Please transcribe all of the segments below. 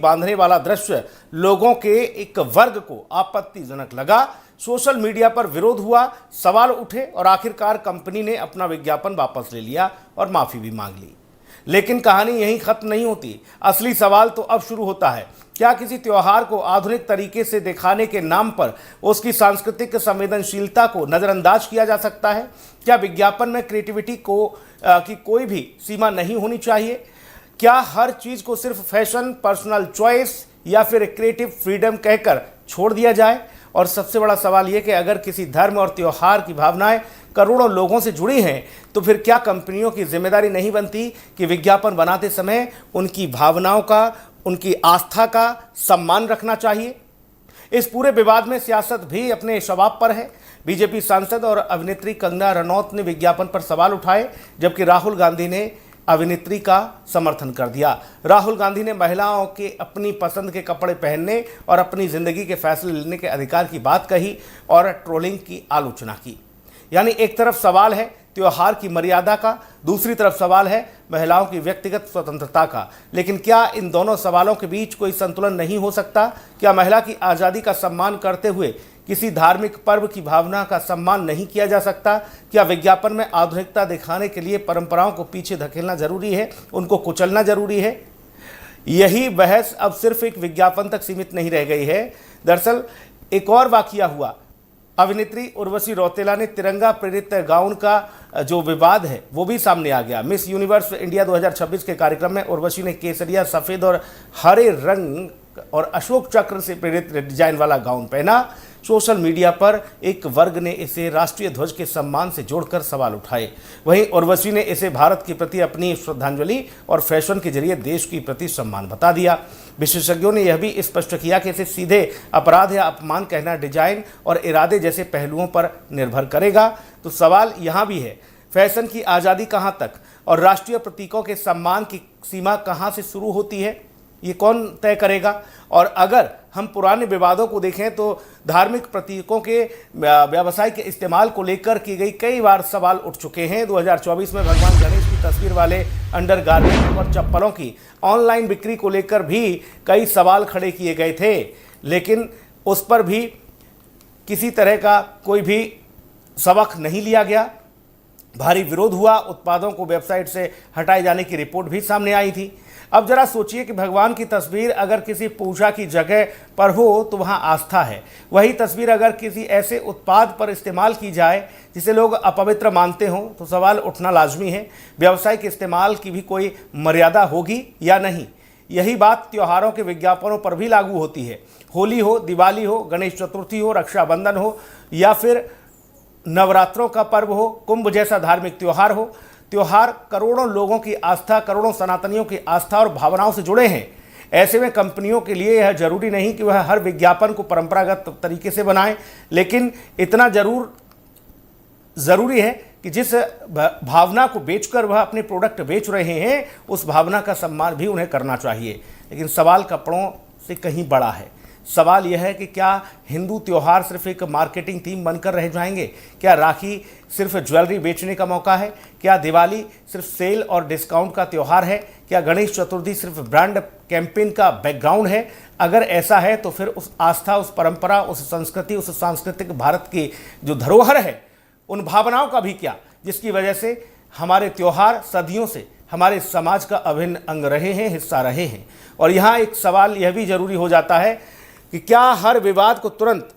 बांधने वाला दृश्य लोगों के एक वर्ग को आपत्तिजनक लगा। सोशल मीडिया पर विरोध हुआ, सवाल उठे और आखिरकार कंपनी ने अपना विज्ञापन वापस ले लिया और माफी भी मांग ली। लेकिन कहानी यहीं खत्म नहीं होती। असली सवाल तो अब शुरू होता है। क्या किसी त्योहार को आधुनिक तरीके से दिखाने के नाम पर उसकी सांस्कृतिक संवेदनशीलता को नजरअंदाज किया जा सकता है? क्या विज्ञापन में क्रिएटिविटी की कोई भी सीमा नहीं होनी चाहिए? क्या हर चीज को सिर्फ फैशन, पर्सनल चॉइस या फिर क्रिएटिव फ्रीडम कहकर छोड़ दिया जाए? और सबसे बड़ा सवाल यह कि अगर किसी धर्म और त्योहार की भावनाएं करोड़ों लोगों से जुड़ी हैं, तो फिर क्या कंपनियों की जिम्मेदारी नहीं बनती कि विज्ञापन बनाते समय उनकी भावनाओं का, उनकी आस्था का सम्मान रखना चाहिए? इस पूरे विवाद में सियासत भी अपने शबाब पर है। बीजेपी सांसद और अभिनेत्री कंगना रनौत ने विज्ञापन पर सवाल उठाए, जबकि राहुल गांधी ने अभिनेत्री का समर्थन कर दिया। राहुल गांधी ने महिलाओं के अपनी पसंद के कपड़े पहनने और अपनी जिंदगी के फैसले लेने के अधिकार की बात कही और ट्रोलिंग की आलोचना की। यानी एक तरफ सवाल है त्योहार की मर्यादा का, दूसरी तरफ सवाल है महिलाओं की व्यक्तिगत स्वतंत्रता का। लेकिन क्या इन दोनों सवालों के बीच कोई संतुलन नहीं हो सकता? क्या महिला की आज़ादी का सम्मान करते हुए किसी धार्मिक पर्व की भावना का सम्मान नहीं किया जा सकता? क्या विज्ञापन में आधुनिकता दिखाने के लिए परंपराओं को पीछे धकेलना जरूरी है, उनको कुचलना जरूरी है? यही बहस अब सिर्फ एक विज्ञापन तक सीमित नहीं रह गई है। दरअसल एक और वाकया हुआ। अभिनेत्री उर्वशी रौतेला ने तिरंगा प्रेरित गाउन का जो विवाद है वो भी सामने आ गया। मिस यूनिवर्स इंडिया 2026 के कार्यक्रम में उर्वशी ने केसरिया, सफ़ेद और हरे रंग और अशोक चक्र से प्रेरित डिजाइन वाला गाउन पहना। सोशल मीडिया पर एक वर्ग ने इसे राष्ट्रीय ध्वज के सम्मान से जोड़कर सवाल उठाए। वहीं उर्वशी ने इसे भारत के प्रति अपनी श्रद्धांजलि और फैशन के जरिए देश के प्रति सम्मान बता दिया। विशेषज्ञों ने यह भी स्पष्ट किया कि इसे सीधे अपराध या अपमान कहना डिजाइन और इरादे जैसे पहलुओं पर निर्भर करेगा। तो सवाल यहाँ भी है, फैशन की आज़ादी कहाँ तक और राष्ट्रीय प्रतीकों के सम्मान की सीमा कहाँ से शुरू होती है, ये कौन तय करेगा? और अगर हम पुराने विवादों को देखें तो धार्मिक प्रतीकों के व्यावसायिक इस्तेमाल को लेकर की गई कई बार सवाल उठ चुके हैं। 2024 में भगवान गणेश की तस्वीर वाले अंडरगारमेंट और चप्पलों की ऑनलाइन बिक्री को लेकर भी कई सवाल खड़े किए गए थे, लेकिन उस पर भी किसी तरह का कोई भी सबक नहीं लिया गया। भारी विरोध हुआ, उत्पादों को वेबसाइट से हटाए जाने की रिपोर्ट भी सामने आई थी। अब जरा सोचिए कि भगवान की तस्वीर अगर किसी पूजा की जगह पर हो तो वहाँ आस्था है, वही तस्वीर अगर किसी ऐसे उत्पाद पर इस्तेमाल की जाए जिसे लोग अपवित्र मानते हों तो सवाल उठना लाजमी है, व्यावसायिक इस्तेमाल की भी कोई मर्यादा होगी या नहीं? यही बात त्योहारों के विज्ञापनों पर भी लागू होती है। होली हो, दिवाली हो, गणेश चतुर्थी हो, रक्षाबंधन हो या फिर नवरात्रों का पर्व हो, कुंभ जैसा धार्मिक त्यौहार हो, त्योहार करोड़ों लोगों की आस्था, करोड़ों सनातनियों की आस्था और भावनाओं से जुड़े हैं। ऐसे में कंपनियों के लिए यह जरूरी नहीं कि वह हर विज्ञापन को परंपरागत तरीके से बनाएं, लेकिन इतना जरूरी है कि जिस भावना को बेचकर वह अपने प्रोडक्ट बेच रहे हैं उस भावना का सम्मान भी उन्हें करना चाहिए। लेकिन सवाल कपड़ों से कहीं बड़ा है। सवाल यह है कि क्या हिंदू त्योहार सिर्फ एक मार्केटिंग थीम बनकर रह जाएंगे? क्या राखी सिर्फ ज्वेलरी बेचने का मौका है? क्या दिवाली सिर्फ सेल और डिस्काउंट का त्यौहार है? क्या गणेश चतुर्थी सिर्फ ब्रांड कैंपेन का बैकग्राउंड है? अगर ऐसा है तो फिर उस आस्था, उस परंपरा, उस संस्कृति, उस सांस्कृतिक भारत की जो धरोहर है, उन भावनाओं का भी क्या, जिसकी वजह से हमारे त्यौहार सदियों से हमारे समाज का अभिन्न अंग रहे हैं, हिस्सा रहे हैं। और यहाँ एक सवाल यह भी जरूरी हो जाता है कि क्या हर विवाद को तुरंत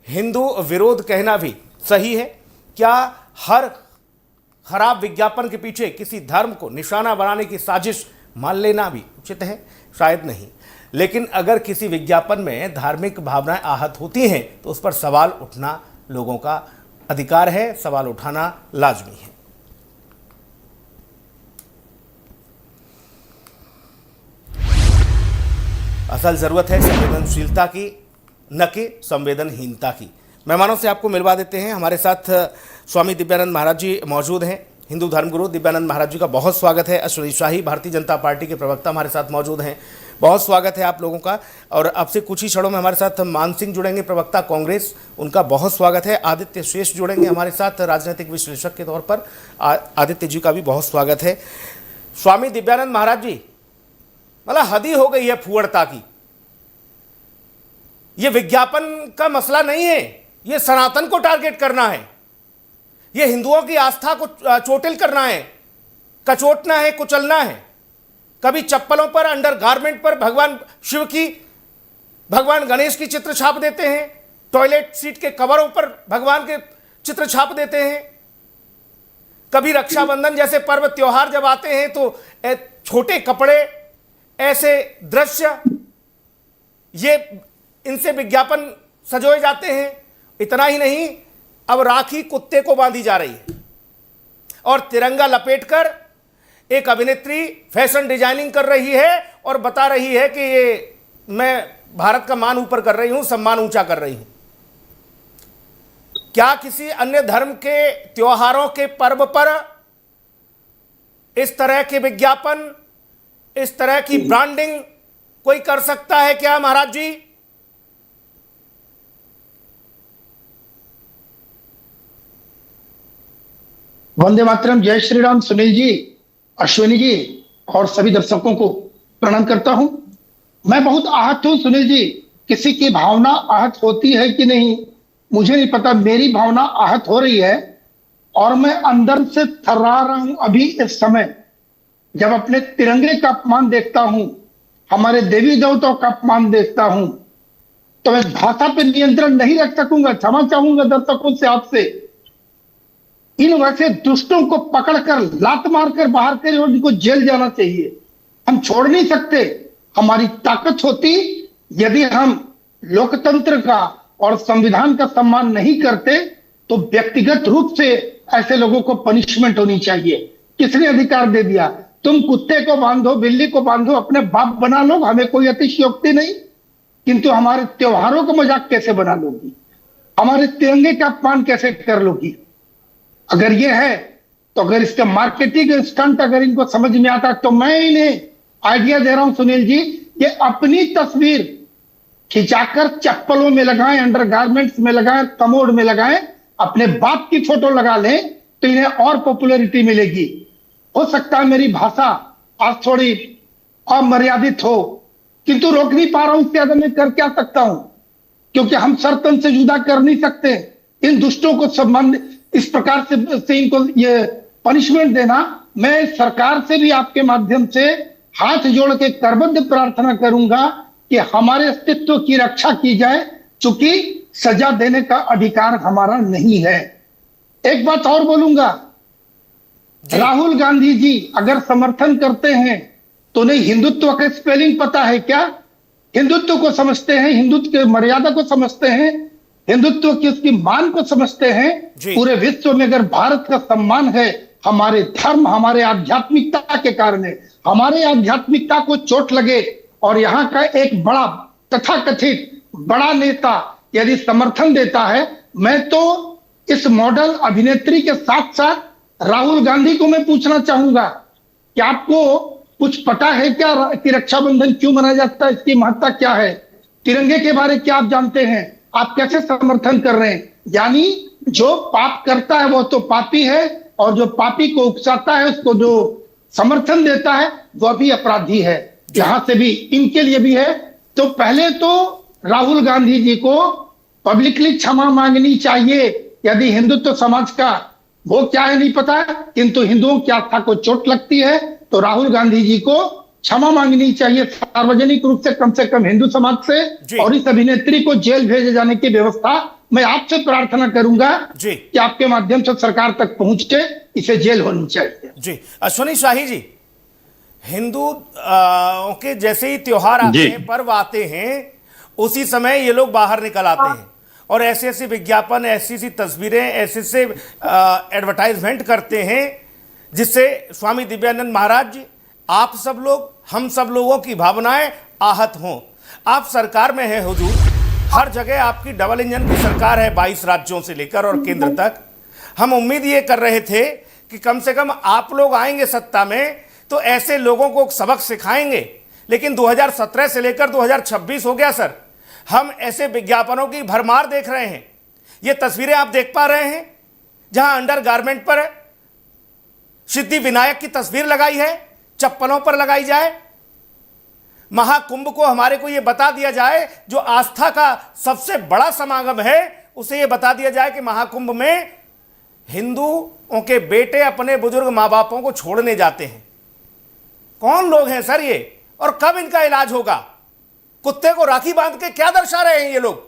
हिंदू विरोध कहना भी सही है? क्या हर खराब विज्ञापन के पीछे किसी धर्म को निशाना बनाने की साजिश मान लेना भी उचित है? शायद नहीं। लेकिन अगर किसी विज्ञापन में धार्मिक भावनाएं आहत होती हैं तो उस पर सवाल उठना लोगों का अधिकार है, सवाल उठाना लाजमी है। असल जरूरत है संवेदनशीलता की, न कि संवेदनहीनता की। मेहमानों से आपको मिलवा देते हैं। हमारे साथ स्वामी दिव्यानंद महाराज जी मौजूद हैं। हिंदू धर्मगुरु दिव्यानंद महाराज जी का बहुत स्वागत है। अश्वनी शाही भारतीय जनता पार्टी के प्रवक्ता हमारे साथ मौजूद हैं। बहुत स्वागत है आप लोगों का। और अब से कुछ ही क्षणों में हमारे साथ मान सिंह जुड़ेंगे, प्रवक्ता कांग्रेस, उनका बहुत स्वागत है। आदित्य शेष जुड़ेंगे हमारे साथ राजनीतिक विश्लेषक के तौर पर, आदित्य जी का भी बहुत स्वागत है। स्वामी दिव्यानंद महाराज जी, मतलब हद ही हो गई है फुहड़ता की। यह विज्ञापन का मसला नहीं है, यह सनातन को टारगेट करना है, यह हिंदुओं की आस्था को चोटिल करना है, कचोटना है, कुचलना है। कभी चप्पलों पर, अंडरगारमेंट पर भगवान शिव की, भगवान गणेश की चित्र छाप देते हैं, टॉयलेट सीट के कवरों पर भगवान के चित्र छाप देते हैं। कभी रक्षाबंधन जैसे पर्व त्योहार जब आते हैं तो छोटे कपड़े, ऐसे दृश्य, ये इनसे विज्ञापन सजोए जाते हैं। इतना ही नहीं, अब राखी कुत्ते को बांधी जा रही है और तिरंगा लपेटकर एक अभिनेत्री फैशन डिजाइनिंग कर रही है और बता रही है कि ये मैं भारत का मान ऊपर कर रही हूं, सम्मान ऊंचा कर रही हूं। क्या किसी अन्य धर्म के त्योहारों के पर्व पर इस तरह के विज्ञापन, इस तरह की ब्रांडिंग कोई कर सकता है क्या महाराज जी? वंदे मातरम। जय श्री राम। सुनील जी, अश्विनी जी और सभी दर्शकों को प्रणाम करता हूं। मैं बहुत आहत हूं सुनील जी। किसी की भावना आहत होती है कि नहीं मुझे नहीं पता, मेरी भावना आहत हो रही है और मैं अंदर से थर्रा रहा हूं अभी इस समय। जब अपने तिरंगे का अपमान देखता हूं, हमारे देवी देवताओं का अपमान देखता हूं, तो मैं भाषा पे नियंत्रण नहीं रख सकूंगा। क्षमा चाहूंगा दर्शकों से, आपसे। इन वैसे दुष्टों को पकड़कर लात मारकर बाहर कर और इनको जेल जाना चाहिए। हम छोड़ नहीं सकते। हमारी ताकत होती, यदि हम लोकतंत्र का और संविधान का सम्मान नहीं करते तो व्यक्तिगत रूप से ऐसे लोगों को पनिशमेंट होनी चाहिए। किसने अधिकार दे दिया? तुम कुत्ते को बांधो, बिल्ली को बांधो, अपने बाप बना लो, हमें कोई अतिशयोक्ति नहीं, किंतु हमारे त्योहारों को मजाक कैसे बना लोगी? हमारे तिरंगे का अपमान कैसे कर लोगी? अगर ये है तो अगर इसका मार्केटिंग स्टंट अगर इनको समझ में आता तो मैं इन्हें आइडिया दे रहा हूं सुनील जी, ये अपनी तस्वीर खिंचाकर चप्पलों में लगाएं, अंडरगारमेंट्स में लगाएं, कमोड में लगाएं, अपने बाप की फोटो लगा लें तो इन्हें और पॉपुलैरिटी मिलेगी। हो सकता है मेरी भाषा आज थोड़ी अमर्यादित हो, किंतु रोक नहीं पा रहा हूं। इससे ज्यादा मैं कर क्या सकता हूं? क्योंकि हम सर तन से जुदा कर नहीं सकते। इन दुष्टों को संबंध इस प्रकार से इनको ये पनिशमेंट देना, मैं सरकार से भी आपके माध्यम से हाथ जोड़ के करबद्ध प्रार्थना करूंगा कि हमारे अस्तित्व की रक्षा की जाए, चूंकि सजा देने का अधिकार हमारा नहीं है। एक बात और बोलूंगा, राहुल गांधी जी अगर समर्थन करते हैं तो नहीं हिंदुत्व का स्पेलिंग पता है क्या? हिंदुत्व को समझते हैं, हिंदुत्व की मर्यादा को समझते हैं, हिंदुत्व की उसकी मान को समझते हैं। पूरे विश्व में अगर भारत का सम्मान है, हमारे धर्म, हमारे आध्यात्मिकता के कारण है। हमारे आध्यात्मिकता को चोट लगे और यहाँ का एक बड़ा तथाकथित बड़ा नेता यदि समर्थन देता है, मैं तो इस मॉडल अभिनेत्री के साथ साथ राहुल गांधी को मैं पूछना चाहूंगा कि आपको कुछ पता है क्या कि रक्षाबंधन क्यों मनाया जाता है? इसकी महत्ता क्या है? तिरंगे के बारे क्या आप जानते हैं? आप कैसे समर्थन कर रहे हैं? यानी जो पाप करता है वो तो पापी है और जो पापी को उकसाता है, उसको जो समर्थन देता है वह भी अपराधी है। यहां से भी इनके लिए भी है। तो पहले तो राहुल गांधी जी को पब्लिकली क्षमा मांगनी चाहिए। यदि हिंदुत्व समाज का वो क्या है नहीं पता, किंतु हिंदुओं की आस्था को चोट लगती है तो राहुल गांधी जी को क्षमा मांगनी चाहिए सार्वजनिक रूप से कम हिंदू समाज से, और इस अभिनेत्री को जेल भेजे जाने की व्यवस्था मैं आपसे प्रार्थना करूंगा कि आपके माध्यम से सरकार तक पहुंच के इसे जेल होनी चाहिए। जी अश्विनी शाही जी, हिंदू के जैसे ही त्योहार आते हैं, पर्व आते हैं, उसी समय ये लोग बाहर निकल आते हैं और ऐसे ऐसे विज्ञापन, ऐसी ऐसी तस्वीरें, ऐसे ऐसे एडवर्टाइजमेंट करते हैं जिससे स्वामी दिव्यानंद महाराज जी, आप सब लोग, हम सब लोगों की भावनाएं आहत हों। आप सरकार में हैं हुजूर, हर जगह आपकी डबल इंजन की सरकार है, 22 राज्यों से लेकर और केंद्र तक। हम उम्मीद ये कर रहे थे कि कम से कम आप लोग आएंगे सत्ता में तो ऐसे लोगों को सबक सिखाएंगे, लेकिन 2017 से लेकर 2026 हो गया सर, हम ऐसे विज्ञापनों की भरमार देख रहे हैं। ये तस्वीरें आप देख पा रहे हैं जहां अंडरगारमेंट पर सिद्धि विनायक की तस्वीर लगाई है, चप्पलों पर लगाई जाए, महाकुंभ को हमारे को ये बता दिया जाए, जो आस्था का सबसे बड़ा समागम है, उसे ये बता दिया जाए कि महाकुंभ में हिंदुओं के बेटे अपने बुजुर्ग माँ बापों को छोड़ने जाते हैं। कौन लोग हैं सर ये, और कब इनका इलाज होगा? कुत्ते को राखी बांध के क्या दर्शा रहे हैं ये लोग?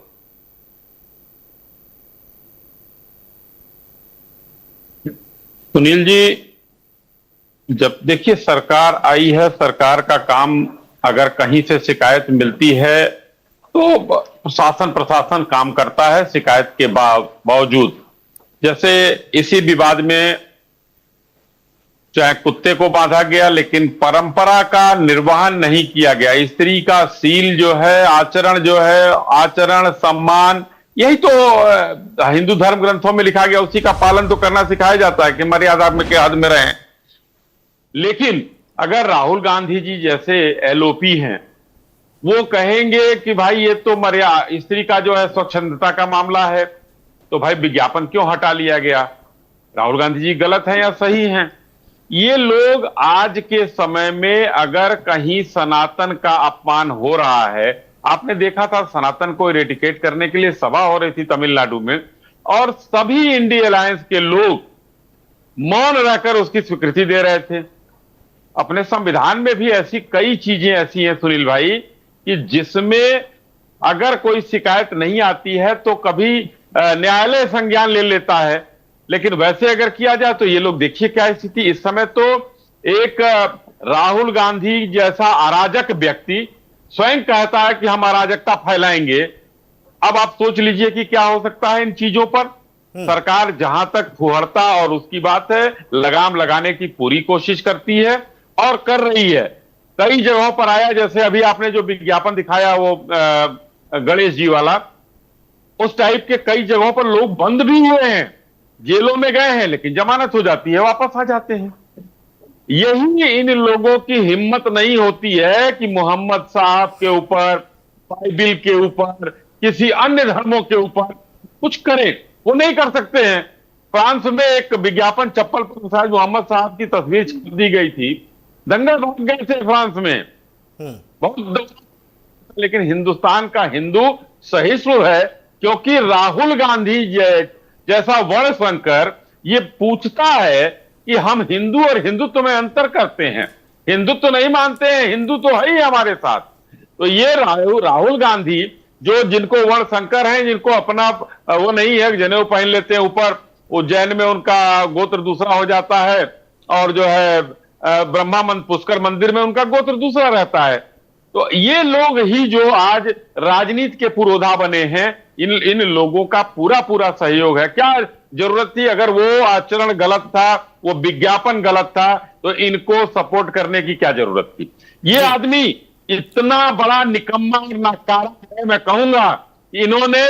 सुनील जी, जब देखिए सरकार आई है, सरकार का काम अगर कहीं से शिकायत मिलती है तो प्रशासन काम करता है शिकायत के बावजूद। जैसे इसी विवाद में चाहे कुत्ते को बांधा गया, लेकिन परंपरा का निर्वहन नहीं किया गया। स्त्री का शील जो है, आचरण जो है, आचरण सम्मान, यही तो हिंदू धर्म ग्रंथों में लिखा गया, उसी का पालन तो करना सिखाया जाता है कि मर्यादा में के हद में रहें। लेकिन अगर राहुल गांधी जी जैसे एलओपी हैं, वो कहेंगे कि भाई ये तो स्त्री का जो है स्वच्छंदता का मामला है, तो भाई विज्ञापन क्यों हटा लिया गया? राहुल गांधी जी गलत हैं या सही हैं? ये लोग आज के समय में अगर कहीं सनातन का अपमान हो रहा है, आपने देखा था सनातन को इरेडिकेट करने के लिए सभा हो रही थी तमिलनाडु में, और सभी इंडिया अलायंस के लोग मौन रहकर उसकी स्वीकृति दे रहे थे। अपने संविधान में भी ऐसी कई चीजें ऐसी हैं सुनील भाई, कि जिसमें अगर कोई शिकायत नहीं आती है तो कभी न्यायालय संज्ञान ले लेता है, लेकिन वैसे अगर किया जाए तो ये लोग देखिए क्या स्थिति। इस समय तो एक राहुल गांधी जैसा अराजक व्यक्ति स्वयं कहता है कि हम अराजकता फैलाएंगे। अब आप सोच लीजिए कि क्या हो सकता है इन चीजों पर। सरकार जहां तक फुहड़ता और उसकी बात है, लगाम लगाने की पूरी कोशिश करती है और कर रही है। कई जगहों पर आया, जैसे अभी आपने जो विज्ञापन दिखाया वो गणेश जी वाला, उस टाइप के कई जगहों पर लोग बंद भी हुए हैं, जेलों में गए हैं, लेकिन जमानत हो जाती है, वापस आ जाते हैं। यही इन लोगों की हिम्मत नहीं होती है कि मोहम्मद साहब के ऊपर, बाइबिल के ऊपर, किसी अन्य धर्मों के ऊपर कुछ करें। वो नहीं कर सकते हैं। फ्रांस में एक विज्ञापन चप्पल पर शायद मोहम्मद साहब की तस्वीर छाप दी गई थी, दंगल भड़क गए थे फ्रांस में, बहुत। लेकिन हिंदुस्तान का हिंदू सहिष्णु है, क्योंकि राहुल गांधी जैसा वर्णशंकर ये पूछता है कि हम हिंदू और हिंदुत्व में अंतर करते हैं, हिंदुत्व नहीं मानते हैं, हिंदू तो है ही हमारे साथ। तो ये राहुल गांधी जो जिनको वर्णशंकर हैं, जिनको अपना वो नहीं है, जनेऊ पहन लेते हैं ऊपर, उज्जैन में उनका गोत्र दूसरा हो जाता है, और जो है पुष्कर मंदिर में उनका गोत्र दूसरा रहता है। तो ये लोग ही जो आज राजनीति के पुरोधा बने हैं, इन लोगों का पूरा सहयोग है। क्या जरूरत थी? अगर वो आचरण गलत था, वो विज्ञापन गलत था, तो इनको सपोर्ट करने की क्या जरूरत थी? ये आदमी इतना बड़ा निकम्मा और नाकारा है, मैं कहूंगा इन्होंने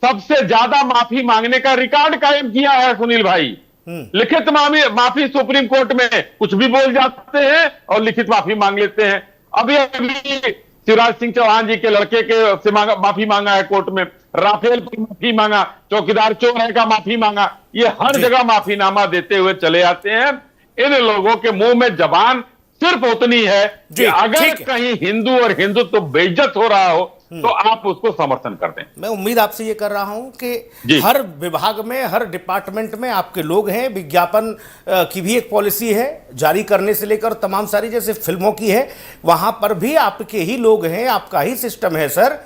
सबसे ज्यादा माफी मांगने का रिकॉर्ड कायम किया है सुनील भाई। लिखित माफी सुप्रीम कोर्ट में कुछ भी बोल जाते हैं और लिखित माफी मांग लेते हैं। अभी शिवराज सिंह चौहान जी के लड़के के से माफी मांगा है कोर्ट में, राफेल पर माफी मांगा, चौकीदार चोर है का माफी मांगा। ये हर जगह माफीनामा देते हुए चले आते हैं। इन लोगों के मुंह में जबान सिर्फ उतनी है कि अगर कहीं हिंदू और हिंदुत्व बेइज्जत हो रहा हो तो आप उसको समर्थन कर दें। मैं उम्मीद आपसे ये कर रहा हूं कि हर विभाग में, हर डिपार्टमेंट में आपके लोग हैं। विज्ञापन की भी एक पॉलिसी है, जारी करने से लेकर तमाम सारी, जैसे फिल्मों की है, वहां पर भी आपके ही लोग हैं, आपका ही सिस्टम है। सर,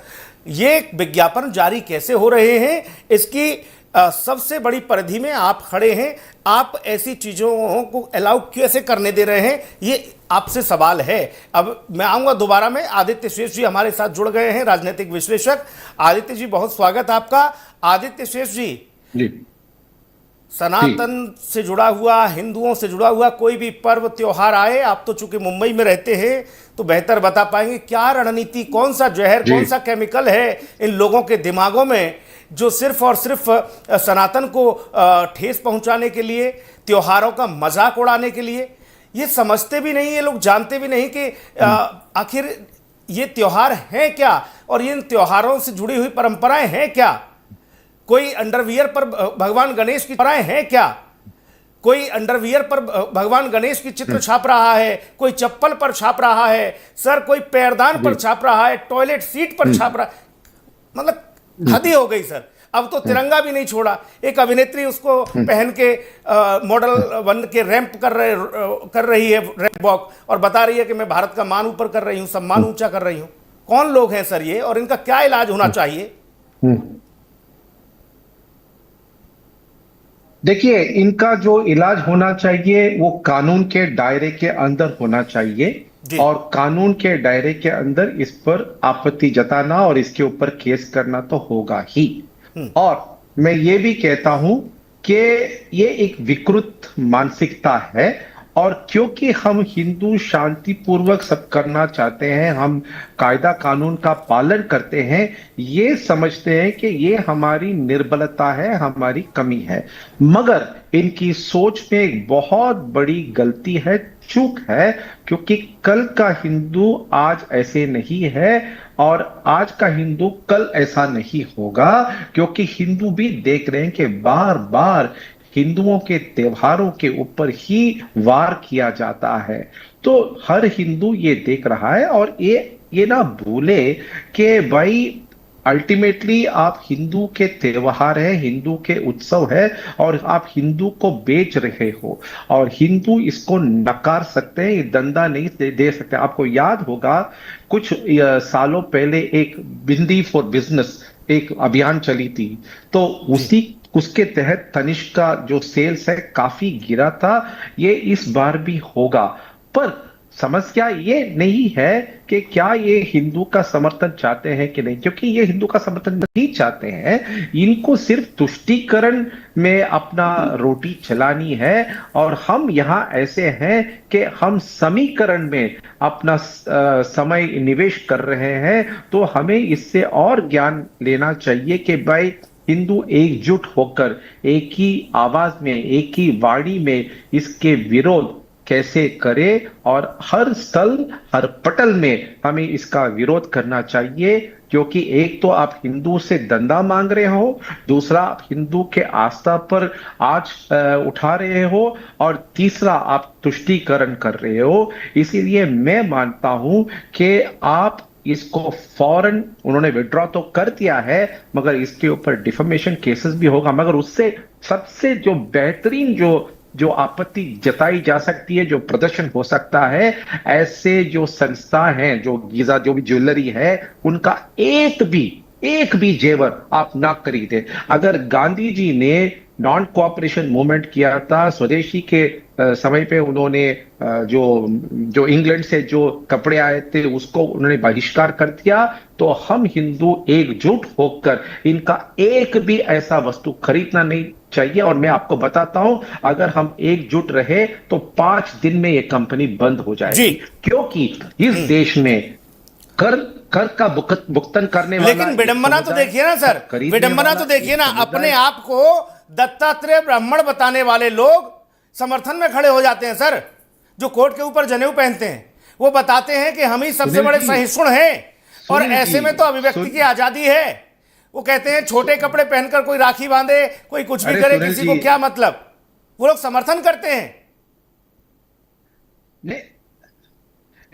ये विज्ञापन जारी कैसे हो रहे हैं, इसकी सबसे बड़ी परिधि में आप खड़े हैं। आप ऐसी चीज़ों को अलाउ कैसे करने दे रहे हैं, ये आपसे सवाल है। अब मैं आऊँगा दोबारा में। आदित्य श्रेष्ठ जी हमारे साथ जुड़ गए हैं, राजनीतिक विश्लेषक। आदित्य जी, बहुत स्वागत आपका। आदित्य श्रेष्ठ जी, सनातन से जुड़ा हुआ, हिंदुओं से जुड़ा हुआ कोई भी पर्व त्योहार आए, आप तो चूंकि मुंबई में रहते हैं तो बेहतर बता पाएंगे, क्या रणनीति, कौन सा जहर, कौन सा केमिकल है इन लोगों के दिमागों में, जो सिर्फ और सिर्फ सनातन को ठेस पहुंचाने के लिए, त्योहारों का मजाक उड़ाने के लिए? ये समझते भी नहीं, ये लोग जानते भी नहीं कि आखिर ये त्योहार है क्या, और इन त्योहारों से जुड़ी हुई परंपराएं हैं क्या। कोई अंडरवियर पर भगवान गणेश की परंपराएं हैं क्या? कोई अंडरवियर पर भगवान गणेश की चित्र छाप रहा है, कोई चप्पल पर छाप रहा है सर, कोई पैरदान पर छाप रहा है, टॉयलेट सीट पर छाप रहा, मतलब हद ही हो गई सर। अब तो तिरंगा भी नहीं छोड़ा। एक अभिनेत्री उसको पहन के मॉडल बन के रैंप कर रही है, रैंप वॉक, और बता रही है कि मैं भारत का मान ऊपर कर रही हूं, सम्मान ऊंचा कर रही हूं। कौन लोग हैं सर ये, और इनका क्या इलाज होना चाहिए? देखिए, इनका जो इलाज होना चाहिए वो कानून के दायरे के अंदर होना चाहिए, और कानून के दायरे के अंदर इस पर आपत्ति जताना और इसके ऊपर केस करना तो होगा ही। और मैं ये भी कहता हूं कि ये एक विकृत मानसिकता है, और क्योंकि हम हिंदू शांतिपूर्वक सब करना चाहते हैं, हम कायदा कानून का पालन करते हैं, ये समझते हैं कि ये हमारी निर्बलता है, हमारी कमी है। मगर इनकी सोच में एक बहुत बड़ी गलती है, चूक है, क्योंकि कल का हिंदू आज ऐसे नहीं है, और आज का हिंदू कल ऐसा नहीं होगा, क्योंकि हिंदू भी देख रहे हैं कि बार बार हिंदुओं के त्योहारों के ऊपर ही वार किया जाता है। तो हर हिंदू ये देख रहा है, और ये ना भूले कि भाई अल्टीमेटली आप हिंदू के त्योहार है, हिंदू के उत्सव है, और आप हिंदू को बेच रहे हो, और हिंदू इसको नकार सकते हैं, ये दंदा नहीं दे सकते। आपको याद होगा कुछ सालों पहले एक बिंदी फॉर बिजनेस एक अभियान चली थी, तो उसके तहत तनिष्क का जो सेल्स है काफी गिरा था। ये इस बार भी होगा, पर समस्या ये नहीं है कि क्या ये हिंदू का समर्थन चाहते हैं कि नहीं, क्योंकि ये हिंदू का समर्थन नहीं चाहते हैं, इनको सिर्फ तुष्टीकरण में अपना रोटी चलानी है। और हम यहाँ ऐसे हैं कि हम समीकरण में अपना समय निवेश कर रहे हैं, तो हमें इससे और ज्ञान लेना चाहिए कि भाई हिंदू एकजुट होकर एक ही आवाज में, एक ही वाणी में इसके विरोध कैसे करे, और हर स्थल हर पटल में हमें इसका विरोध करना चाहिए। क्योंकि एक तो आप हिंदू से दंदा मांग रहे हो, दूसरा आप हिंदू के आस्था पर आज उठा रहे हो, और तीसरा आप तुष्टीकरण कर रहे हो। इसीलिए मैं मानता हूं कि आप इसको फौरन, उन्होंने विड्रॉ तो कर दिया है, मगर इसके ऊपर डिफेमेशन केसेस भी होगा। मगर उससे सबसे जो बेहतरीन जो आपत्ति जताई जा सकती है, जो प्रदर्शन हो सकता है, ऐसे जो संस्था हैं, जो गीजा जो भी ज्वेलरी है, उनका एक भी जेवर आप ना खरीदे। अगर गांधी जी ने नॉन कोऑपरेशन मूवमेंट किया था, स्वदेशी के समय पे उन्होंने जो इंग्लैंड से जो कपड़े आए थे उसको उन्होंने बहिष्कार कर दिया, तो हम हिंदू एकजुट होकर इनका एक भी ऐसा वस्तु खरीदना नहीं चाहिए। और मैं आपको बताता हूं, अगर हम एकजुट रहे तो 5 दिन में ये कंपनी बंद हो जाएगी, क्योंकि इस देश में कर का भुगतान करने वाला। लेकिन विडंबना तो देखिए ना सर, विडंबना तो देखिए ना, अपने आप को दत्तात्रेय ब्राह्मण बताने वाले लोग समर्थन में खड़े हो जाते हैं सर, जो कोर्ट के ऊपर जनेऊ पहनते हैं, वो बताते हैं कि हम ही सबसे बड़े सहिष्णु हैं, और ऐसे में तो अभिव्यक्ति की आजादी है। वो कहते हैं छोटे कपड़े पहनकर कोई राखी बांधे, कोई कुछ भी करे, किसी को क्या मतलब, वो लोग समर्थन करते हैं।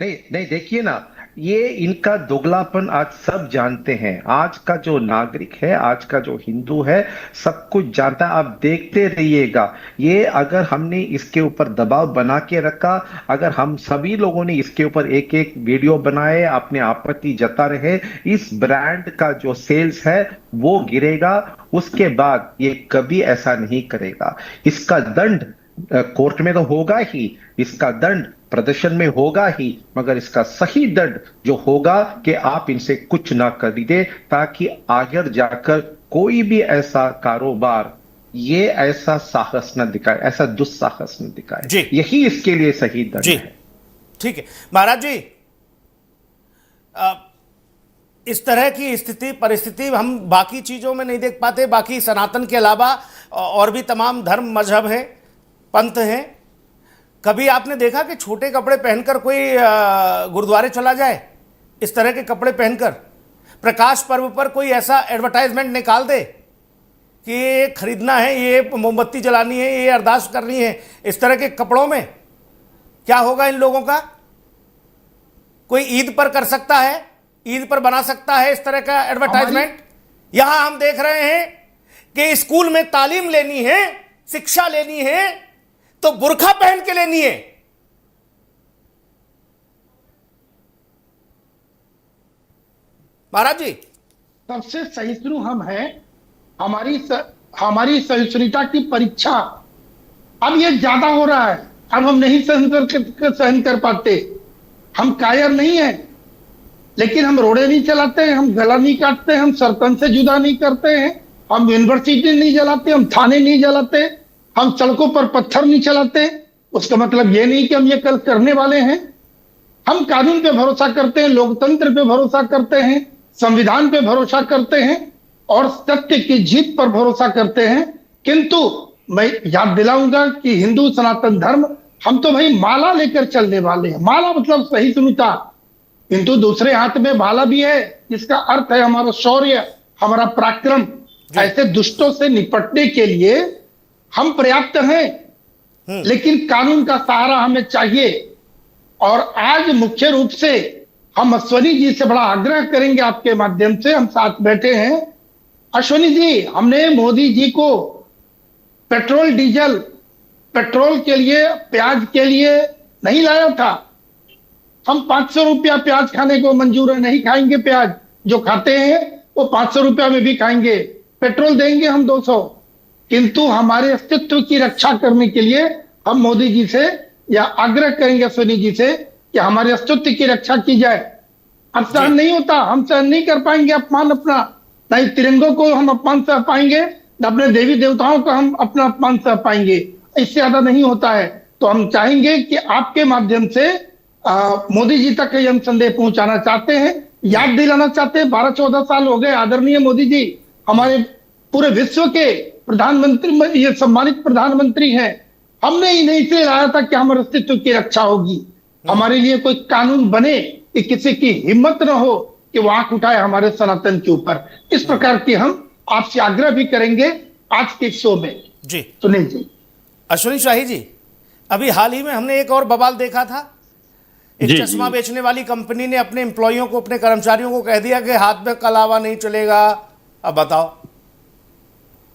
नहीं, देखिए ना, ये इनका दोगलापन आज सब जानते हैं। आज का जो नागरिक है, आज का जो हिंदू है, सब कुछ जानता है। आप देखते रहिएगा, ये अगर हमने इसके ऊपर दबाव बना के रखा, अगर हम सभी लोगों ने इसके ऊपर एक एक वीडियो बनाए, अपने आपत्ति जता रहे, इस ब्रांड का जो सेल्स है वो गिरेगा। उसके बाद ये कभी ऐसा नहीं करेगा। इसका दंड कोर्ट में तो होगा ही, इसका दंड प्रदर्शन में होगा ही, मगर इसका सही दंड जो होगा कि आप इनसे कुछ ना खरीदे, ताकि आगे जाकर कोई भी ऐसा कारोबार ये ऐसा साहस न दिखाए, ऐसा दुस्साहस न दिखाए। यही इसके लिए सही दंड है। ठीक है महाराज जी, इस तरह की स्थिति परिस्थिति हम बाकी चीजों में नहीं देख पाते। बाकी सनातन के अलावा और भी तमाम धर्म मजहब हैं, पंथ हैं। कभी आपने देखा कि छोटे कपड़े पहनकर कोई गुरुद्वारे चला जाए? इस तरह के कपड़े पहनकर प्रकाश पर्व पर कोई ऐसा एडवर्टाइजमेंट निकाल दे कि ये खरीदना है, ये मोमबत्ती जलानी है, ये अरदास करनी है, इस तरह के कपड़ों में क्या होगा इन लोगों का? कोई ईद पर कर सकता है, ईद पर बना सकता है इस तरह का एडवर्टाइजमेंट? यहां हम देख रहे हैं कि स्कूल में तालीम लेनी है, शिक्षा लेनी है तो बुर्का पहन के लेनी है। महाराज जी, सबसे सहिष्णु हम हैं। हमारी सहिष्णुता की परीक्षा अब ये ज्यादा हो रहा है। अब हम नहीं सहन कर पाते। हम कायर नहीं है, लेकिन हम रोड़े नहीं चलाते हैं, हम गला नहीं काटते, हम सरपंच से जुदा नहीं करते हैं, हम यूनिवर्सिटी नहीं जलाते, हम थाने नहीं जलाते, हम सड़कों पर पत्थर नहीं चलाते। उसका मतलब ये नहीं कि हम ये कल करने वाले हैं। हम कानून पे भरोसा करते हैं, लोकतंत्र पे भरोसा करते हैं, संविधान पे भरोसा करते हैं और सत्य की जीत पर भरोसा करते हैं। किंतु मैं याद दिलाऊंगा कि हिंदू सनातन धर्म, हम तो भाई माला लेकर चलने वाले हैं। माला मतलब सहिष्णुता, किंतु दूसरे हाथ में भाला भी है, जिसका अर्थ है हमारा शौर्य, हमारा पराक्रम। ऐसे दुष्टों से निपटने के लिए हम पर्याप्त हैं, लेकिन कानून का सहारा हमें चाहिए। और आज मुख्य रूप से हम अश्वनी जी से बड़ा आग्रह करेंगे, आपके माध्यम से, हम साथ बैठे हैं। अश्वनी जी, हमने मोदी जी को पेट्रोल डीजल, पेट्रोल के लिए, प्याज के लिए नहीं लाया था। हम 500 रुपया प्याज खाने को मंजूर है, नहीं खाएंगे प्याज। जो खाते हैं वो 500 रुपया में भी खाएंगे। पेट्रोल देंगे हम 200, किंतु हमारे अस्तित्व की रक्षा करने के लिए हम मोदी जी से या आग्रह करेंगे अश्विनी जी से कि हमारे अस्तित्व की रक्षा की जाए। अब सहन नहीं होता, हम सहन नहीं कर पाएंगे अपमान अपना। नहीं तिरंगों को हम अपमान सह पाएंगे, न अपने देवी देवताओं को हम अपना अपमान सह पाएंगे। इससे ज्यादा नहीं होता है। तो हम चाहेंगे कि आपके माध्यम से मोदी जी तक हम संदेश पहुंचाना चाहते हैं, याद दिलाना चाहते हैं। 12-14 साल हो गए आदरणीय मोदी जी हमारे पूरे विश्व के प्रधानमंत्री, ये सम्मानित प्रधानमंत्री हैं। हमने इन्हें इसलिए लाया था कि हमारे अस्तित्व की रक्षा होगी। हमारे लिए कोई कानून बने कि किसी की हिम्मत न हो कि वो आंख उठाए हमारे सनातन के ऊपर। इस प्रकार की हम आपसे आग्रह भी करेंगे आज के शो में। जी सुनील जी, अश्विनी शाही जी, अभी हाल ही में हमने एक और बवाल देखा था। एक चश्मा बेचने वाली कंपनी ने अपने एम्प्लॉइयों को, अपने कर्मचारियों को कह दिया कि हाथ में कलावा नहीं चलेगा। अब बताओ,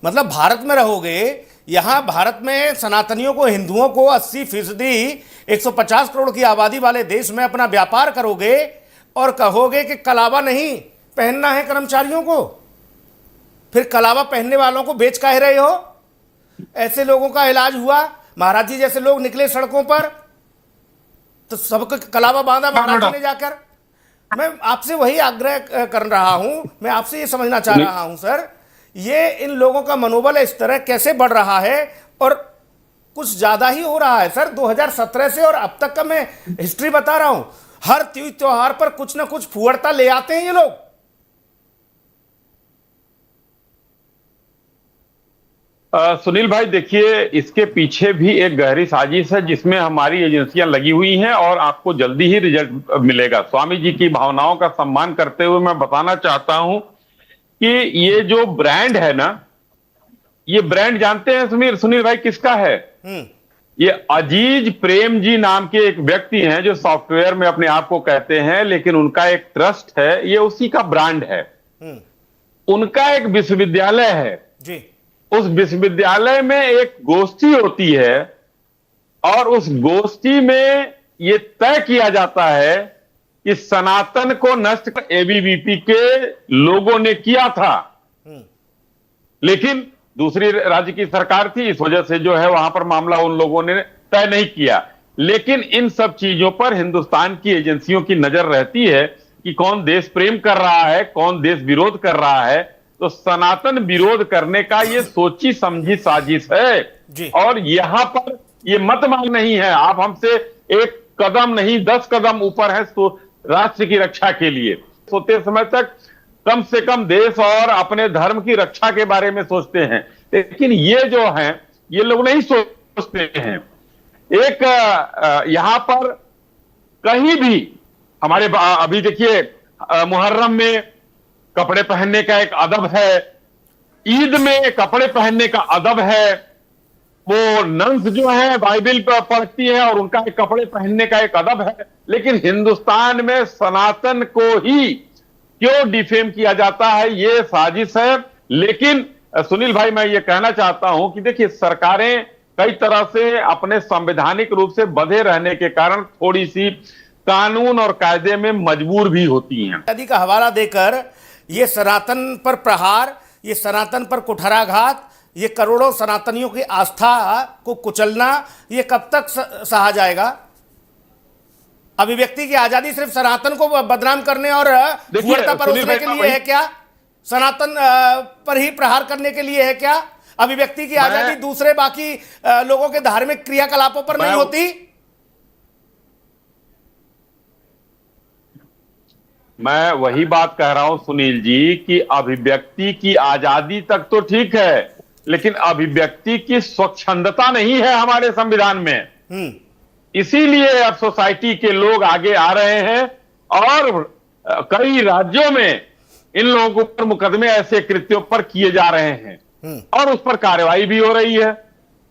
मतलब भारत में रहोगे, यहां भारत में सनातनियों को, हिंदुओं को 80% 150 करोड़ की आबादी वाले देश में अपना व्यापार करोगे और कहोगे कि कलावा नहीं पहनना है कर्मचारियों को। फिर कलावा पहनने वालों को बेच काहे रहे हो? ऐसे लोगों का इलाज हुआ। महाराज जी जैसे लोग निकले सड़कों पर तो सबको कलावा बांधा महाराज जी ने जाकर। मैं आपसे वही आग्रह कर रहा हूं, मैं आपसे ये समझना चाह रहा हूं सर, ये इन लोगों का मनोबल इस तरह कैसे बढ़ रहा है? और कुछ ज्यादा ही हो रहा है सर। 2017 से और अब तक का मैं हिस्ट्री बता रहा हूं, हर तीज त्योहार पर कुछ ना कुछ फुहड़ता ले आते हैं ये लोग। सुनील भाई, देखिए, इसके पीछे भी एक गहरी साजिश है जिसमें हमारी एजेंसियां लगी हुई हैं और आपको जल्दी ही रिजल्ट मिलेगा। स्वामी जी की भावनाओं का सम्मान करते हुए मैं बताना चाहता हूं कि ये जो ब्रांड है ना, ये ब्रांड जानते हैं सुनील भाई किसका है? ये अजीज प्रेम जी नाम के एक व्यक्ति हैं जो सॉफ्टवेयर में अपने आप को कहते हैं, लेकिन उनका एक ट्रस्ट है, ये उसी का ब्रांड है। उनका एक विश्वविद्यालय है जी। उस विश्वविद्यालय में एक गोष्ठी होती है और उस गोष्ठी में यह तय किया जाता है कि सनातन को नष्ट एबीवीपी के लोगों ने किया था, लेकिन दूसरी राज्य की सरकार थी, इस वजह से जो है वहां पर मामला उन लोगों ने तय नहीं किया। लेकिन इन सब चीजों पर हिंदुस्तान की एजेंसियों की नजर रहती है कि कौन देश प्रेम कर रहा है, कौन देश विरोध कर रहा है। तो सनातन विरोध करने का ये सोची समझी साजिश है जी। और यहां पर ये मत मांग नहीं है, आप हमसे एक कदम नहीं 10 कदम ऊपर है तो राष्ट्र की रक्षा के लिए। सोते समय तक कम से कम देश और अपने धर्म की रक्षा के बारे में सोचते हैं, लेकिन ये जो हैं ये लोग नहीं सोचते हैं। एक यहां पर कहीं भी हमारे अभी देखिए मुहर्रम में कपड़े पहनने का एक अदब है, ईद में कपड़े पहनने का अदब है, वो नंस जो है बाइबल पढ़ती है और उनका एक कपड़े पहनने का एक अदब है। लेकिन हिंदुस्तान में सनातन को ही क्यों डिफेम किया जाता है, ये साजिश है। लेकिन सुनील भाई, मैं ये कहना चाहता हूं कि देखिए, सरकारें कई तरह से अपने संवैधानिक रूप से बंधे रहने के कारण थोड़ी सी कानून और कायदे में मजबूर भी होती हैं। आदि का हवाला देकर ये सनातन पर प्रहार, ये सनातन पर कुठाराघात, ये करोड़ों सनातनियों की आस्था को कुचलना, ये कब तक सहा जाएगा? अभिव्यक्ति की आजादी सिर्फ सनातन को बदनाम करने और फुहरता परोसने के लिए है क्या? सनातन पर ही प्रहार करने के लिए है क्या? अभिव्यक्ति की आजादी दूसरे बाकी लोगों के धार्मिक क्रियाकलापों पर नहीं होती? मैं वही बात कह रहा हूं सुनील जी कि अभिव्यक्ति की आजादी तक तो ठीक है, लेकिन अभिव्यक्ति की स्वच्छंदता नहीं है हमारे संविधान में। इसीलिए अब सोसाइटी के लोग आगे आ रहे हैं और कई राज्यों में इन लोगों के ऊपर मुकदमे ऐसे कृत्यों पर किए जा रहे हैं और उस पर कार्रवाई भी हो रही है।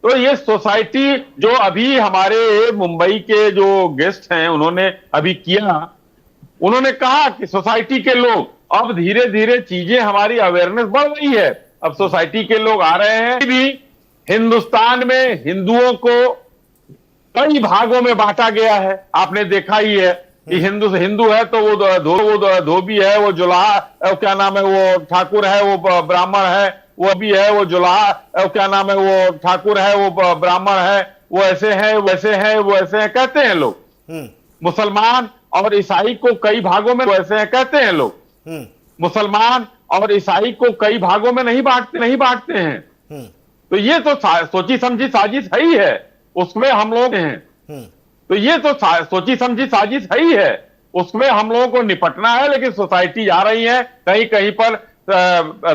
तो ये सोसाइटी जो अभी हमारे मुंबई के जो गेस्ट हैं उन्होंने अभी किया, उन्होंने कहा कि सोसाइटी के लोग, अब धीरे धीरे चीजें हमारी अवेयरनेस बढ़ रही है, अब सोसाइटी के लोग आ रहे हैं। भी हिंदुस्तान में हिंदुओं को कई भागों में बांटा गया है, आपने देखा ही है कि हिंदू है तो वो धोबी है, वो जुलाहा, क्या नाम है, वो ठाकुर है, वो ब्राह्मण है, वो भी है, वो जुलाहा, क्या नाम है, वो ठाकुर है, वो ब्राह्मण है, वो ऐसे हैं, वैसे हैं, वो ऐसे हैं, कहते हैं लोग। मुसलमान और ईसाई को कई भागों में वैसे हैं कहते हैं लोग। मुसलमान और ईसाई को कई भागों में नहीं बांटते हैं। तो ये तो सोची समझी साजिश है ही है, उसमें हम लोग हैं। तो ये तो सोची समझी साजिश है ही है, उसमें हम लोगों को निपटना है। लेकिन सोसाइटी आ रही है, कहीं कहीं पर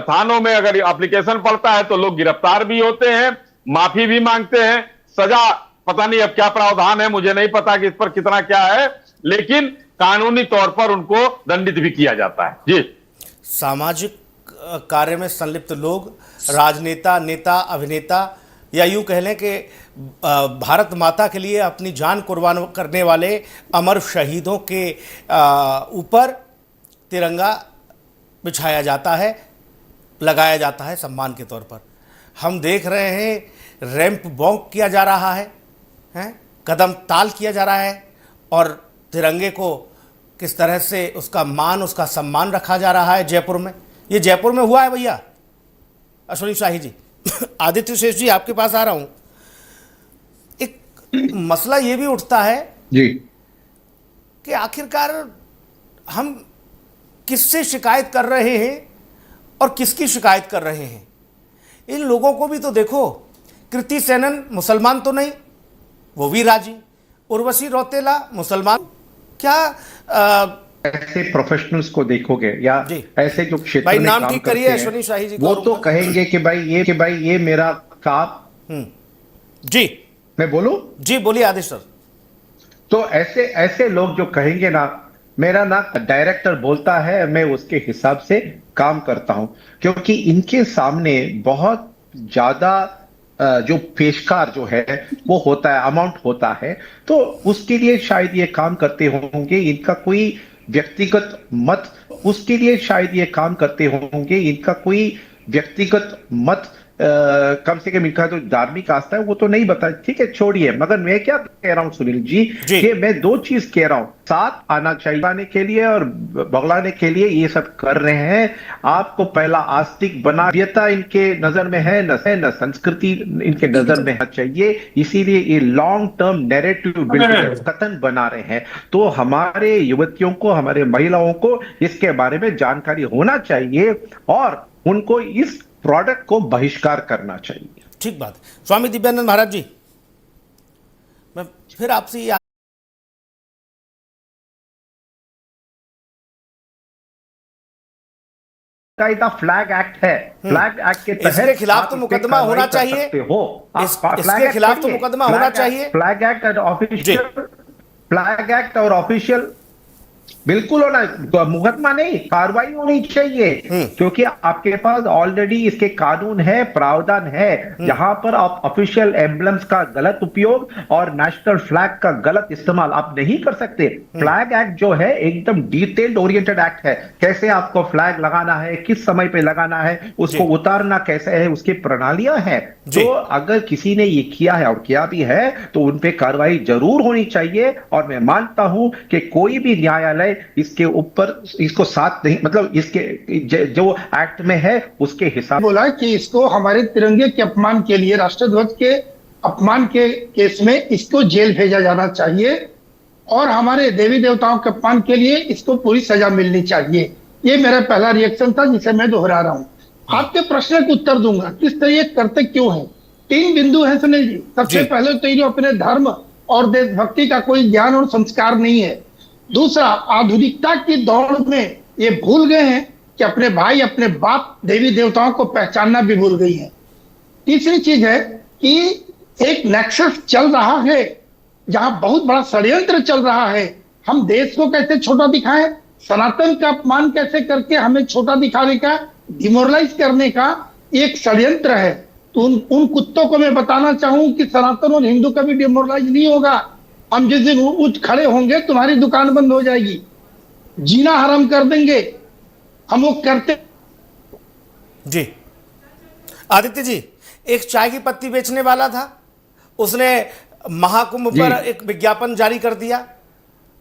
थानों में अगर एप्लीकेशन पड़ता है तो लोग गिरफ्तार भी होते हैं, माफी भी मांगते हैं, सजा पता नहीं अब क्या प्रावधान है, मुझे नहीं पता कि इस पर कितना क्या है, लेकिन कानूनी तौर पर उनको दंडित भी किया जाता है। जी, सामाजिक कार्य में संलिप्त लोग, राजनेता, नेता, अभिनेता, या यूं कह लें कि भारत माता के लिए अपनी जान कुर्बान करने वाले अमर शहीदों के ऊपर तिरंगा बिछाया जाता है, लगाया जाता है सम्मान के तौर पर। हम देख रहे हैं रैंप वॉक किया जा रहा है, कदम ताल किया जा रहा है और तिरंगे को किस तरह से उसका मान, उसका सम्मान रखा जा रहा है जयपुर में। ये जयपुर में हुआ है भैया। अश्विनी शाही जी, आदित्य शेष जी, आपके पास आ रहा हूं। एक मसला ये भी उठता है जी कि आखिरकार हम किससे शिकायत कर रहे हैं और किसकी शिकायत कर रहे हैं। इन लोगों को भी तो देखो, कृति सेनन मुसलमान तो नहीं, वो भी राजी, उर्वशी रौतेला मुसलमान, क्या ऐसे प्रोफेशनल्स को देखोगे या ऐसे जो क्षेत्र भाई में नाम काम ठीक करते करिए हैं, अश्विनी शाही जी, वो तो कहेंगे कि भाई ये मेरा काम। जी मैं बोलूं? जी बोलिए आदित्य सर। तो ऐसे लोग जो कहेंगे ना, मेरा ना डायरेक्टर बोलता है, मैं उसके हिसाब से काम करता हूं, क्योंकि इनके सामने बहुत ज्यादा जो पेशकार जो है वो होता है, अमाउंट होता है, तो उसके लिए शायद ये काम करते होंगे। इनका कोई व्यक्तिगत मत, उसके लिए शायद ये काम करते होंगे। इनका कोई व्यक्तिगत मत कम से कम इनका जो धार्मिक आस्था है वो तो नहीं बता, ठीक है, छोड़िए। मगर मैं क्या कह रहा हूं सुनील जी, कि मैं दो चीज कह रहा हूं, साथ आना चाहिए आने के लिए और बगलाने के लिए ये सब कर रहे हैं। आपको पहला आस्तिक बनावियता इनके नजर में है न संस्कृति इनके नजर में है चाहिए, इसीलिए ये लॉन्ग टर्म नैरेटिव बिल्ड कथन बना रहे हैं। तो हमारे युवतियों को, हमारे महिलाओं को इसके बारे में जानकारी होना चाहिए और उनको इस प्रोडक्ट को बहिष्कार करना चाहिए। ठीक बात है। स्वामी दिव्यानंद महाराज जी, मैं फिर आपसे ये फ्लैग एक्ट है, फ्लैग एक्ट के तहत इसके खिलाफ तो मुकदमा होना चाहिए, इसके खिलाफ तो मुकदमा होना चाहिए। फ्लैग एक्ट और ऑफिशियल बिल्कुल होना, मुकदमा नहीं, कार्रवाई होनी चाहिए, क्योंकि आपके पास ऑलरेडी इसके कानून है, प्रावधान है, जहां पर आप ऑफिशियल एम्बलम्स का गलत उपयोग और नेशनल फ्लैग का गलत इस्तेमाल आप नहीं कर सकते। फ्लैग एक्ट जो है एकदम डिटेल्ड ओरिएंटेड एक्ट है, कैसे आपको फ्लैग लगाना है, किस समय पे लगाना है, उसको उतारना कैसे है, उसकी प्रणालियां हैं। तो अगर किसी ने ये किया है और किया भी है तो उन पे कार्रवाई जरूर होनी चाहिए, और मैं मानता हूं कि कोई भी न्यायालय इसके ऊपर इसको साथ नहीं, मतलब इसके जो एक्ट में है उसके हिसाब बोला कि इसको हमारे तिरंगे के अपमान के लिए, राष्ट्रध्वज के अपमान के केस में इसको जेल भेजा जाना चाहिए, और हमारे देवी देवताओं के अपमान के लिए इसको पूरी सजा मिलनी चाहिए। ये मेरा पहला रिएक्शन था जिसे मैं दोहरा रहा हूं। आपके प्रश्न का उत्तर दूंगा किस तरह ये करते क्यों है। 3 बिंदु हैं सुनील जी। सबसे पहले तो ये अपने धर्म और देशभक्ति का कोई ज्ञान और संस्कार नहीं है। दूसरा, आधुनिकता की दौड़ में ये भूल गए हैं कि अपने भाई, अपने बाप, देवी देवताओं को पहचानना भी भूल गई है। तीसरी चीज है कि एक नेक्सस चल रहा है जहां बहुत बड़ा षड्यंत्र चल रहा है। हम देश को कैसे छोटा दिखाएं, सनातन का अपमान कैसे करके हमें छोटा दिखाने का, डिमोरलाइज करने का एक षड्यंत्र है। तो उन कुत्तों को मैं बताना चाहूं कि सनातन और हिंदू कभी डिमोरलाइज नहीं होगा। हम जिस दिन उठ खड़े होंगे तुम्हारी दुकान बंद हो जाएगी, जीना हराम कर देंगे। हम वो करते। जी आदित्य जी, एक चाय की पत्ती बेचने वाला था, उसने महाकुंभ पर एक विज्ञापन जारी कर दिया।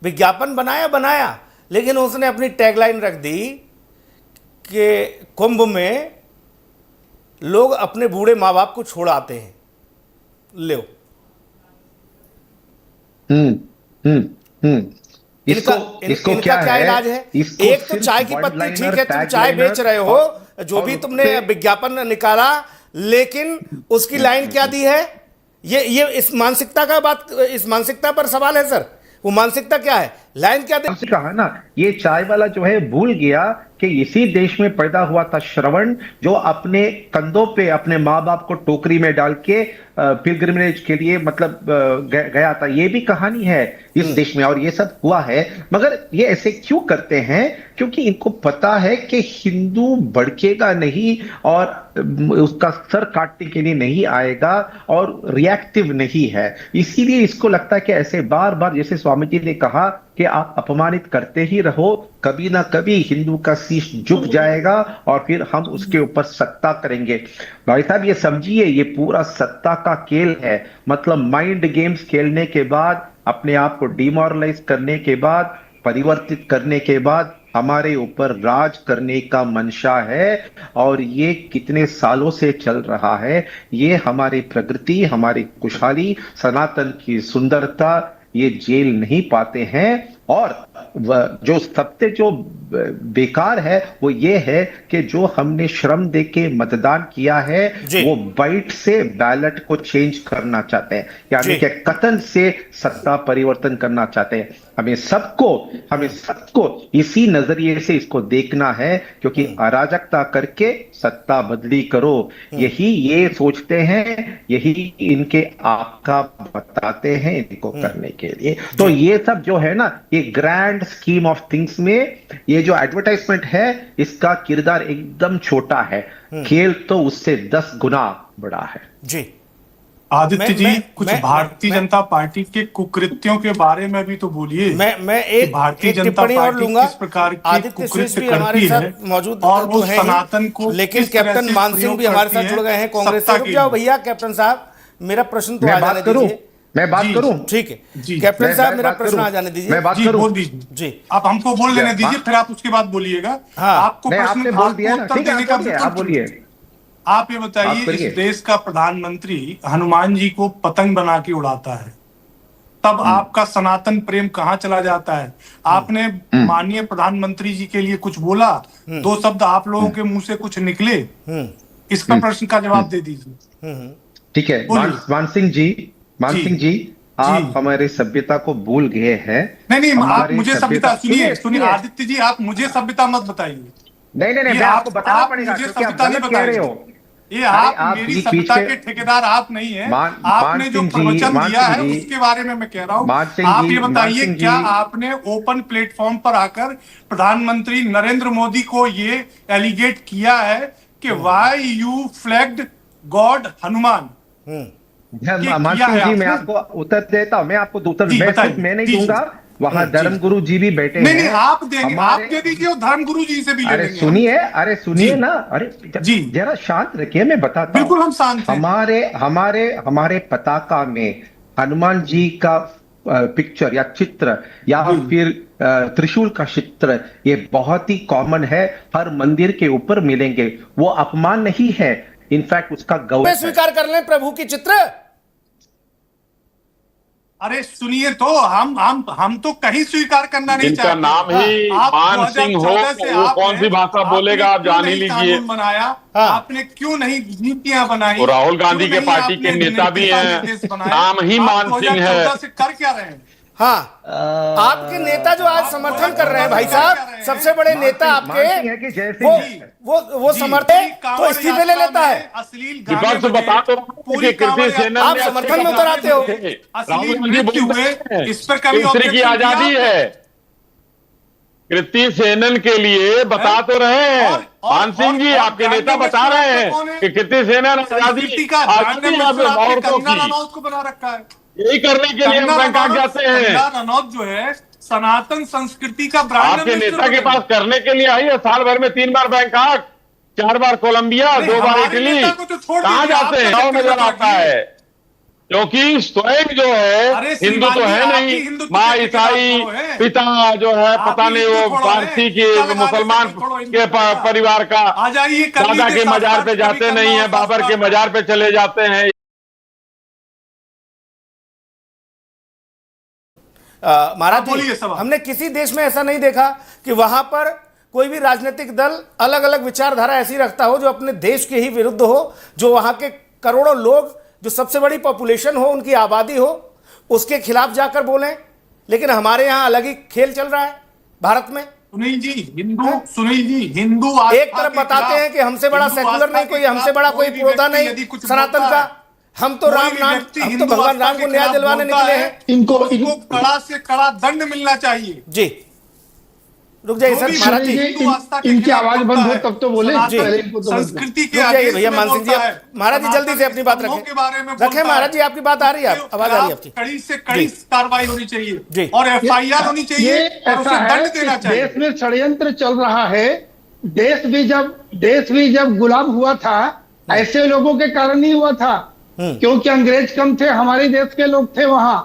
विज्ञापन बनाया, लेकिन उसने अपनी टैगलाइन रख दी कि कुंभ में लोग अपने बूढ़े माँ बाप को छोड़ आते हैं। लो इसको क्या इलाज है? एक तो चाय की पत्ती ठीक है, तुम चाय बेच रहे हो, जो भी तुमने विज्ञापन निकाला, लेकिन उसकी लाइन क्या दी है? ये इस मानसिकता पर सवाल है सर। वो मानसिकता क्या है, लाइन क्या दे? कहा ना, ये चाय वाला जो है भूल गया कि इसी देश में पैदा हुआ था श्रवण, जो अपने कंधों पे अपने माँ बाप को टोकरी में डाल के पिलग्रिमेज के लिए मतलब गया था। ये भी कहानी है इस देश में, और ये सब हुआ है। मगर ये ऐसे क्यों करते हैं? क्योंकि इनको पता है कि हिंदू भड़केगा नहीं और उसका सर काटने के लिए नहीं आएगा और रिएक्टिव नहीं है। इसीलिए इसको लगता है कि ऐसे बार बार, जैसे स्वामी जी ने कहा कि आप अपमानित करते ही रहो, कभी ना कभी हिंदू का शीश झुक जाएगा और फिर हम उसके ऊपर सत्ता करेंगे। भाई साहब ये समझिए, ये पूरा सत्ता का खेल है। मतलब माइंड गेम्स खेलने के बाद, अपने आप को डिमोरलाइज करने के बाद, परिवर्तित करने के बाद हमारे ऊपर राज करने का मंशा है, और ये कितने सालों से चल रहा है। ये हमारी प्रगति, हमारी खुशहाली, सनातन की सुंदरता ये झेल नहीं पाते हैं। और जो सबसे जो बेकार है वो ये है कि जो हमने श्रम दे के मतदान किया है वो बाइट से बैलेट को चेंज करना चाहते हैं, यानी कि कथन से सत्ता परिवर्तन करना चाहते हैं। हमें सबको इसी नजरिए से इसको देखना है, क्योंकि अराजकता करके सत्ता बदली करो, यही ये सोचते हैं, यही इनके आका बताते हैं इनको करने के लिए। तो ये सब जो है ना, ये ग्रैंड स्कीम ऑफ थिंग्स में ये जो एडवर्टाइजमेंट है इसका किरदार एकदम छोटा है, खेल तो उससे 10 गुना बड़ा है। जी आदित्य जी, कुछ भारतीय जनता पार्टी के कुकृत्यों के बारे में भी तो बोलिए। मैं एक भारतीय जनता पार्टी किस प्रकार की कुकृत्य करती है मौजूद और वो सनातन को, लेकिन कैप्टन मान सिंह भी हमारे साथ जुड़ गए हैं कांग्रेस से। रुक जाओ भैया, कैप्टन साहब मेरा प्रश्न तो आ जाने दीजिए। मैं बात करूं? ठीक है कैप्टन साहब, मेरा प्रश्न आ जाने दीजिए। मैं बात करूं? बोल दीजिए जी, आप हमको बोल लेने दीजिए, फिर आप उसके बाद बोलिएगा। आपको प्रश्न बोल दिया ना, ठीक है, आप बोलिए। आप ये बताइए, इस देश का प्रधानमंत्री हनुमान जी को पतंग बना के उड़ाता है, तब आपका सनातन प्रेम कहाँ चला जाता है? आपने माननीय प्रधानमंत्री जी के लिए कुछ बोला, 2 शब्द आप लोगों के मुंह से कुछ निकले, इसका प्रश्न का जवाब दे दीजिए। ठीक है, मान सिंह जी, आप हमारे सभ्यता को भूल गए हैं। नहीं, आप मुझे सभ्यता सुनिए आदित्य जी, आप मुझे सभ्यता मत बताइए। नहीं, आपको बताना पड़ेगा, क्योंकि आप गलत कह रहे हो। ये आप मेरी सत्ता के ठेकेदार आप नहीं है। आपने जो प्रवचन दिया है उसके बारे में मैं कह रहा हूँ। आप ये बताइए, क्या आपने ओपन प्लेटफॉर्म पर आकर प्रधानमंत्री नरेंद्र मोदी को ये एलिगेट किया है कि why you flagged God Hanuman? मान सिंह जी, मैं आपको उत्तर देता हूँ। मैं आपको उत्तर मैं नहीं दूंगा, वहां धर्मगुरु जी भी बैठे हैं। नहीं, आप देंगे, आप दे दीजिए, धर्मगुरु जी से भी ले लेंगे। अरे सुनिए ना, अरे जी जरा शांत रखिए, मैं बताता हूं। बिल्कुल हम शांत हैं। हमारे पताका में हनुमान जी का पिक्चर या चित्र या फिर त्रिशूल का चित्र, ये बहुत ही कॉमन है, हर मंदिर के ऊपर मिलेंगे। वो अपमान नहीं है, इनफैक्ट उसका गौरव स्वीकार कर लें प्रभु की चित्र। अरे सुनिए, तो हम तो कहीं स्वीकार करना नहीं चाहते। नाम ही मान सिंह हो, वो कौन सी भाषा बोलेगा आप जान ही लीजिए। बनाया आपने, क्यों नहीं नीतियां बनाई? राहुल गांधी के पार्टी के नेता भी हैं, नाम ही मान सिंह है। से कर क्या रहे हैं? हाँ, आपके नेता जो आज समर्थन कर रहे हैं भाई साहब, सबसे बड़े नेता आपके, वो समर्थन तो इस्तीफे ले लेता है। अश्लील बता तो कीर्ति सेनन आप समर्थन में उतर आते हो। इस पर कभी दूसरे की आजादी है। कृति सेनन के लिए बता तो रहे हैं मान सिंह जी, आपके नेता बता रहे हैं कि कृति सेनन आजादी को बना रखा है। यही करने के लिए हम बैंकॉक जाते हैं। रनौत जो है सनातन संस्कृति का ब्रांड आपके नेता के पास करने के लिए आई है। साल भर में 3 बार बैंकॉक, 4 बार कोलंबिया, 2 बार इटली। कहाँ जाते हैं? गाँव नजर आता है, क्योंकि स्वयं जो है हिंदू तो है नहीं। माँ ईसाई, पिता जो है पता नहीं वो पारसी के मुसलमान के परिवार का, दादा के मजार पे जाते नहीं है, बाबर के मजार पे चले जाते हैं। महाराज जी, हमने किसी देश में ऐसा नहीं देखा कि वहां पर कोई भी राजनीतिक दल अलग अलग विचारधारा ऐसी रखता हो जो अपने देश के ही विरुद्ध हो, जो वहां के करोड़ों लोग, जो सबसे बड़ी पॉपुलेशन हो, उनकी आबादी हो, उसके खिलाफ जाकर बोलें। लेकिन हमारे यहाँ अलग ही खेल चल रहा है भारत में। सुनील जी, हिंदू एक तरफ बताते हैं कि हमसे बड़ा सेकुलर नहीं कोई, हमसे बड़ा कोई पौधा नहीं सनातन का, हम तो राम नाम, हम तो भगवान राम को न्याय दिलवाने निकले हैं। इनको कड़ा से कड़ा दंड मिलना चाहिए। जी रुक जाइए सर, महाराज जी इनकी आवाज बंद हो तब तो बोले। जी संस्कृति के भैया मान सिंह जी, महाराज जी जल्दी से अपनी बात रखें। महाराज जी आपकी बात आ रही है, आवाज आ रही है आपकी। कड़ी से कड़ी कार्रवाई होनी चाहिए और FIR होनी चाहिए और उसे दंड देना चाहिए। देश में षड्यंत्र चल रहा है। देश भी जब गुलाम हुआ था, ऐसे लोगों के कारण ही हुआ था, क्योंकि अंग्रेज कम थे, हमारे देश के लोग थे वहां।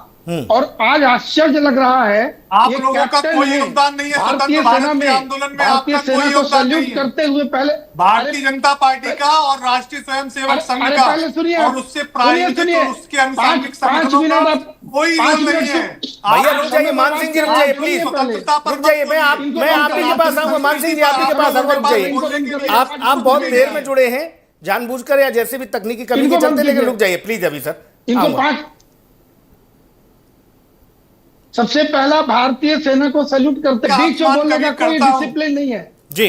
और आज आश्चर्य लग रहा है, आप लोगों का कोई योगदान नहीं है भारतीय सेना में, आंदोलन में भारतीय सेना को सैल्यूट करते हुए पहले भारतीय जनता पार्टी का और राष्ट्रीय स्वयंसेवक संघ का, और उससे प्रायोजित और उसके अनुसार 5 मिनट कोई रोल नहीं है। भैया रुक जाइए, मान सिंह जी रुक जाइए प्लीज, रुक जाइए। मैं आप ही के पास आऊंगा, मान सिंह जी आप ही के पास आऊंगा, रुक जाइए। आप बहुत देर में जुड़े हैं, जानबूझकर या जैसे भी तकनीकी कमी के चलते, लेकिन रुक जाइए प्लीज अभी सर। इनको सबसे पहला भारतीय सेना को सैल्यूट करते, बीच में बोलने का कोई डिसिप्लिन नहीं है। जी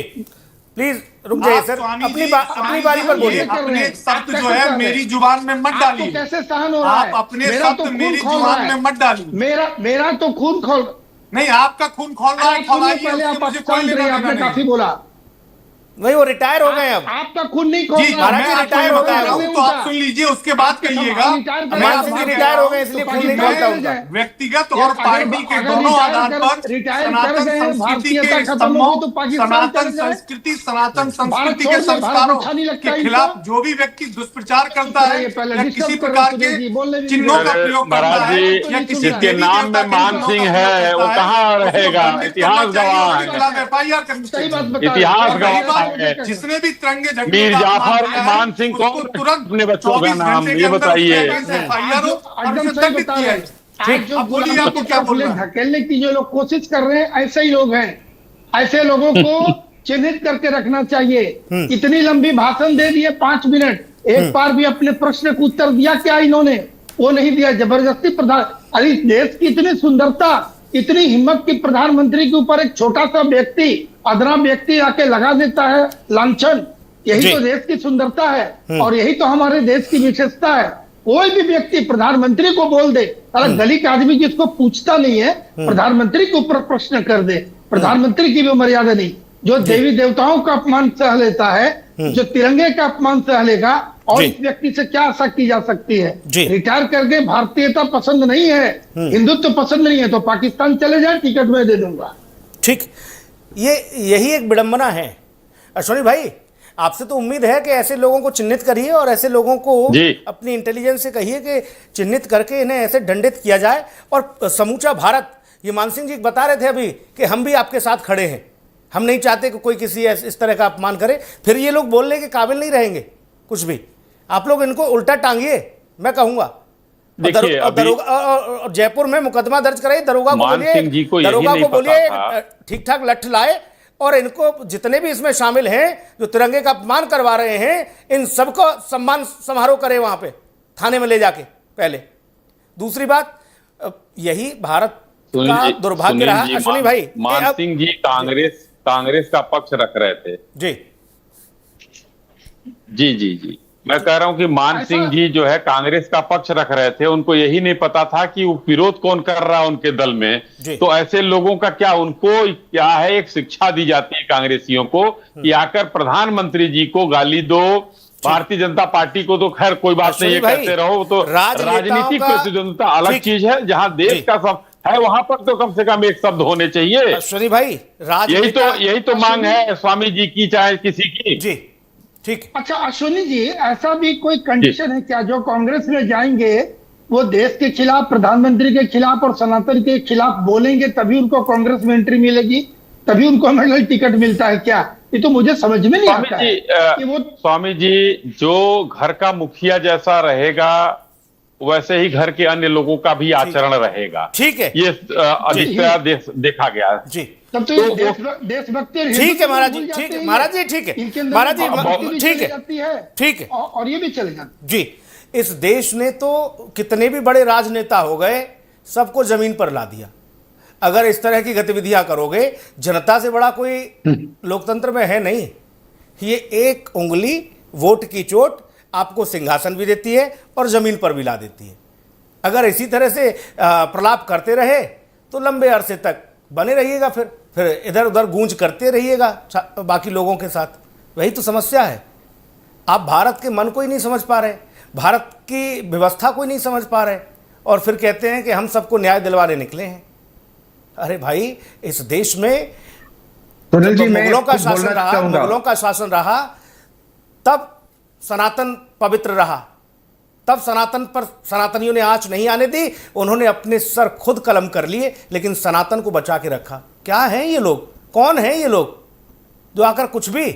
प्लीज रुक जाइए सर, अपनी बारी पर बोलिए। अपने शब्द जो है मेरी जुबान में मत डालिए। कैसे सहन हो रहा है? आप अपने शब्द मेरी जुबान में मत डालिए। मेरा तो खून खोल नहीं, आपका खून खोल रहा है, पहले आप आपने काफी बोला। वही वो रिटायर हो गए, अब आपका खून नहीं खोल रहा। मैं रिटायर हो गया हूं, तो आप सुन लीजिए, उसके बाद कहिएगा। रिटायर हो गए इसलिए खून नहीं खोलता उनका। व्यक्तिगत और पार्टी के दोनों आधार पर सनातन संस्कृति के स्तंभों, सनातन संस्कृति के संस्कारों के खिलाफ जो भी व्यक्ति दुष्प्रचार करता है या किसी प्रकार के चिन्हों का प्रयोग करता है या किसी जिसके नाम में मान सिंह है, वो कहाँ रहेगा? इतिहास गवाह है, FIR करनी, इतिहास गवाह। जिसने भी तिरंगे झंडे मीर जाफर मान सिंह को तुरंत अपने बच्चों का नाम ये बताइए। धकेलने की जो लोग कोशिश कर रहे हैं, ऐसे ही लोग हैं। ऐसे लोगों को चिन्हित करके रखना चाहिए। इतनी लंबी भाषण दे दिए 5 मिनट, एक बार भी अपने प्रश्न को उत्तर दिया क्या इन्होंने? वो नहीं दिया, जबरदस्ती प्रधान। अरे देश की इतनी सुंदरता, इतनी हिम्मत की प्रधानमंत्री के ऊपर एक छोटा सा व्यक्ति, अदना व्यक्ति आके लगा देता है लांछन। यही जी। तो देश की सुंदरता है और यही तो हमारे देश की विशेषता है। कोई भी व्यक्ति प्रधानमंत्री को बोल दे, साला गली का आदमी जिसको पूछता नहीं है, प्रधानमंत्री के ऊपर प्रश्न कर दे। प्रधानमंत्री की भी मर्यादा नहीं। जो देवी देवताओं का अपमान सह लेता है, जो तिरंगे का अपमान सह लेगा, और जी। इस व्यक्ति से क्या आशा की जा सकती है? जी। रिटायर करके भारतीयता पसंद नहीं है, हिंदुत्व पसंद नहीं है, तो पाकिस्तान चले जाए, टिकट मैं दे दूंगा। ठीक, यही एक विडंबना है। अश्वनी भाई, आपसे तो उम्मीद है कि ऐसे लोगों को चिन्हित करिए और ऐसे लोगों को अपनी इंटेलिजेंस से कहिए कि चिन्हित करके इन्हें ऐसे दंडित किया जाए। और समूचा भारत, ये मान सिंह जी बता रहे थे अभी कि हम भी आपके साथ खड़े हैं, हम नहीं चाहते कि कोई किसी इस तरह का अपमान करे। फिर ये लोग बोलने के काबिल नहीं रहेंगे कुछ भी। आप लोग इनको उल्टा टांगिए, मैं कहूंगा। और जयपुर में मुकदमा दर्ज कराइए, दरोगा को बोलिए ठीक ठाक लठ लाए, और इनको जितने भी इसमें शामिल हैं जो तिरंगे का अपमान करवा रहे हैं, इन सबको सम्मान समारोह करे वहां पे थाने में ले जाके पहले। दूसरी बात, यही भारत का दुर्भाग्य रहा अश्विनी भाई। मान सिंह जी कांग्रेस का पक्ष रख रहे थे। जी जी जी जी, मैं कह रहा हूं कि मान सिंह जी जो है कांग्रेस का पक्ष रख रहे थे। उनको यही नहीं पता था कि वो विरोध कौन कर रहा है उनके दल में। तो ऐसे लोगों का क्या, उनको क्या है, एक शिक्षा दी जाती है कांग्रेसियों को कि आकर प्रधानमंत्री जी को गाली दो, भारतीय जनता पार्टी को तो खैर कोई बात नहीं, ये कहते रहो। तो राजनीतिक प्रतिद्वंदता अलग चीज है, जहां देश का सब है वहां पर तो कम से कम एक शब्द होने चाहिए। अश्विनी भाई, यही तो मांग है स्वामी जी की, चाहे किसी की। जी ठीक। अच्छा अश्विनी जी, ऐसा भी कोई कंडीशन है क्या जो कांग्रेस में जाएंगे वो देश के खिलाफ, प्रधानमंत्री के खिलाफ और सनातन के खिलाफ बोलेंगे तभी उनको कांग्रेस में एंट्री मिलेगी, तभी उनको मेडल टिकट मिलता है क्या? ये तो मुझे समझ में नहीं आता है कि वो स्वामी जी जो घर का मुखिया जैसा रहेगा वैसे ही घर के अन्य लोगों का भी आचरण रहेगा। ठीक है, ये अधिकतर देखा गया है। जी, तब तो ये देशभक्ति ठीक है महाराज जी, ठीक है महाराज जी, ठीक है महाराज जी, ठीक है ठीक है, और ये भी चलेगा जी। इस देश ने तो कितने भी बड़े राजनेता हो गए, सबको जमीन पर ला दिया। अगर इस तरह की गतिविधियां करोगे, जनता से बड़ा कोई लोकतंत्र में है नहीं। ये एक उंगली वोट की चोट आपको सिंहासन भी देती है और जमीन पर भी ला देती है। अगर इसी तरह से प्रलाप करते रहे तो लंबे अरसे तक बने रहिएगा, फिर इधर उधर गूंज करते रहिएगा बाकी लोगों के साथ। वही तो समस्या है। आप भारत के मन को ही नहीं समझ पा रहे, भारत की व्यवस्था को ही नहीं समझ पा रहे, और फिर कहते हैं कि हम सबको न्याय दिलवाने निकले हैं। अरे भाई, इस देश में मुगलों का शासन रहा तब सनातन पवित्र रहा, तब सनातन पर सनातनियों ने आंच नहीं आने दी। उन्होंने अपने सर खुद कलम कर लिए, लेकिन सनातन को बचा के रखा। क्या हैं ये लोग? कौन हैं ये लोग जो आकर कुछ भी